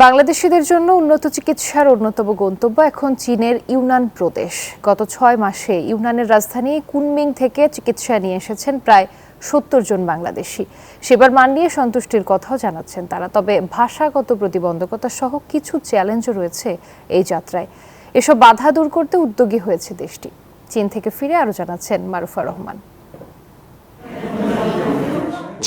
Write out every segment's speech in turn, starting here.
বাংলাদেশিদের জন্য উন্নত চিকিৎসার অন্যতম গন্তব্য এখন চীনের ইউনান প্রদেশ। গত 6 মাসে ইউনানের রাজধানী কুনমিং থেকে চিকিৎসা নিয়ে এসেছেন প্রায় 70 জন বাংলাদেশি। সেবার মান নিয়ে সন্তুষ্টির কথাও জানাচ্ছেন তারা। তবে ভাষাগত প্রতিবন্ধকতা সহ কিছু চ্যালেঞ্জও রয়েছে এই যাত্রায়। এসব বাধা দূর করতে উদ্যোগী হয়েছে দেশটি। চীন থেকে ফিরে আরও জানাচ্ছেন মারুফা রহমান।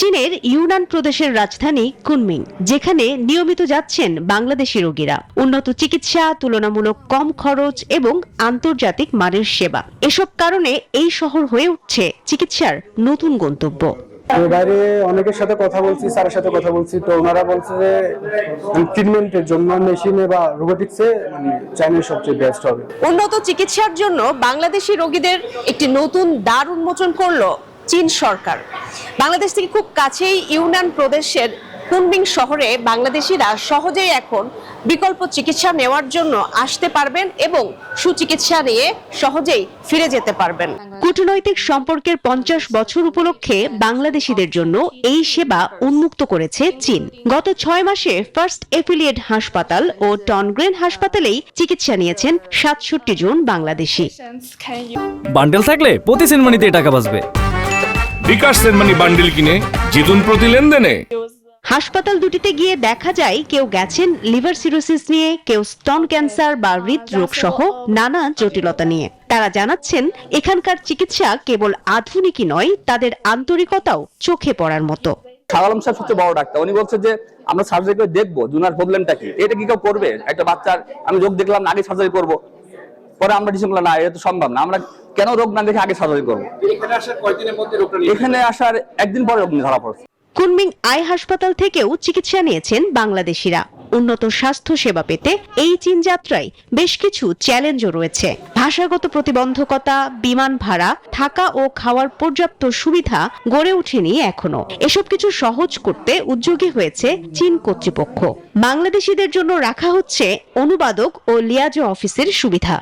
চীনের ইউনান প্রদেশের রাজধানী কুনমিং, যেখানে নিয়মিত যাচ্ছেন বাংলাদেশি রোগীরা। উন্নত চিকিৎসা, তুলনামূলক কম খরচ এবং আন্তর্জাতিক মানের সেবা, এসব কারণে এই শহর হয়ে উঠছে চিকিৎসার নতুন গন্তব্য। বাইরে অনেকের সাথে কথা বলছি, স্যারের সাথে কথা বলছি, তো ওনারা বলছে যে ট্রিটমেন্টের জন্য মেশিনে বা রোবোটিক্সে চাইনিজ সবচেয়ে বেস্ট হবে। উন্নত চিকিৎসার জন্য বাংলাদেশি রোগীদের একটি নতুন দ্বার উন্মোচন করলো চীন সরকার। বাংলাদেশ থেকে খুব কাছেই ইউনান প্রদেশের কুনমিং শহরে বাংলাদেশিরা সহজেই এখন বিকল্প চিকিৎসা নেওয়ার জন্য আসতে পারবেন এবং সুচিকিৎসা নিয়ে সহজেই ফিরে যেতে পারবেন। কূটনৈতিক সম্পর্কের 50 বছর উপলক্ষে বাংলাদেশিদের জন্য এই সেবা উন্মুক্ত করেছে চীন। গত 6 মাসে ফার্স্ট এফিলিয়েট হাসপাতাল ও টনগ্রেন হাসপাতালেই চিকিৎসা নিয়েছেন 67 জন বাংলাদেশি। বান্ডেল থাকলে প্রতি সেনমানিতে টাকা বাঁচবে। বিকাশ সেনমানি বান্ডেল কিনে জিতুন প্রতি লেনদেনে। হাসপাতাল দুটিতে গিয়ে দেখা যায় কেউ গেছেন লিভার সিরোসিস নিয়ে, কেউ স্তন ক্যান্সার বা হৃদরোগ সহ নানা জটিলতা নিয়ে। তারা জানাচ্ছেন এখানকার চিকিৎসা কেবল আধুনিকই নয়, তাদের আন্তরিকতাও চোখে পড়ার মতো। শাহ আলম সাহেব সবচেয়ে বড় ডাক্তার, উনি বলছে যে আমরা সার্জারি করে দেখবো জুনার প্রবলেমটা কি। এটা কি কেউ করবে? একটা বাচ্চার আমি রোগ দেখলাম আগে সার্জারি করবো, পরে আমরা ডিসিশন করলাম না, এটা তো সম্ভব না, আমরা কেন রোগ না দেখে আগে সার্জারি করবো। এখানে আসার একদিন পরে রোগ ধরা পড়ছে। কুনমিং আই হাসপাতাল থেকেও চিকিৎসা নিয়েছেন বাংলাদেশিরা। উন্নত স্বাস্থ্য সেবা পেতে এই চীন যাত্রায় বেশ কিছু চ্যালেঞ্জও রয়েছে। ভাষাগত প্রতিবন্ধকতা, বিমান ভাড়া, থাকা ও খাওয়ার পর্যাপ্ত সুবিধা গড়ে ওঠেনি এখনো। এসব কিছু সহজ করতে উদ্যোগী হয়েছে চীন কর্তৃপক্ষ। বাংলাদেশিদের জন্য রাখা হচ্ছে অনুবাদক ও লিয়াজো অফিসের সুবিধা।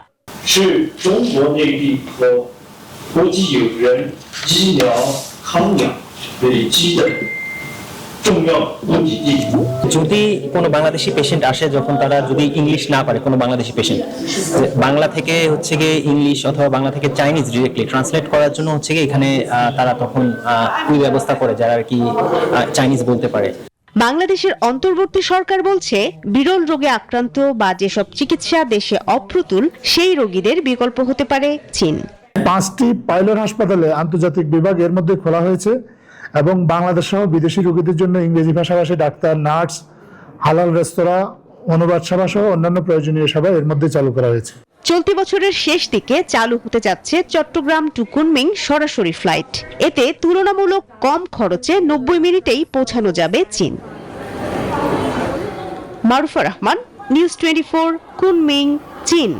যদি কোনো বাংলাদেশি পেশেন্ট আসে, যখন তারা যদি ইংলিশ না পারে, কোনো বাংলাদেশি পেশেন্ট বাংলা থেকে হচ্ছে গিয়ে ইংলিশ অথবা বাংলা থেকে চাইনিজ ডিরেক্টলি ট্রান্সলেট করার জন্য হচ্ছে গিয়ে এখানে তারা তখন ওই ব্যবস্থা করে যারা আর কি চাইনিজ বলতে পারে। বাংলাদেশের অন্তর্বর্তী সরকার বলছে বিরল রোগে আক্রান্ত বা যেসব চিকিৎসা দেশে অপ্রতুল, সেই রোগীদের বিকল্প হতে পারে চীন। 5টি পাইলট হাসপাতালে আন্তর্জাতিক বিভাগ এর মধ্যে খোলা হয়েছে এবং বাংলাদেশ সহ বিদেশি রোগীদের জন্য ইংরেজি ভাষাভাষী ডাক্তার, নার্স, হালাল রেস্তোরাঁ, অনুবাদ সেবা সহ অন্যান্য প্রয়োজনীয় সেবা এর মধ্যে চালু করা হয়েছে। চলতি বছরের শেষ দিকে চালু হতে যাচ্ছে চট্টগ্রাম টু কুনমিং সরাসরি ফ্লাইট। এতে তুলনামূলক কম খরচে 90 মিনিটেই পৌঁছানো যাবে চীন। মারুফা রহমান, নিউজ 24, কুনমিং, চীন।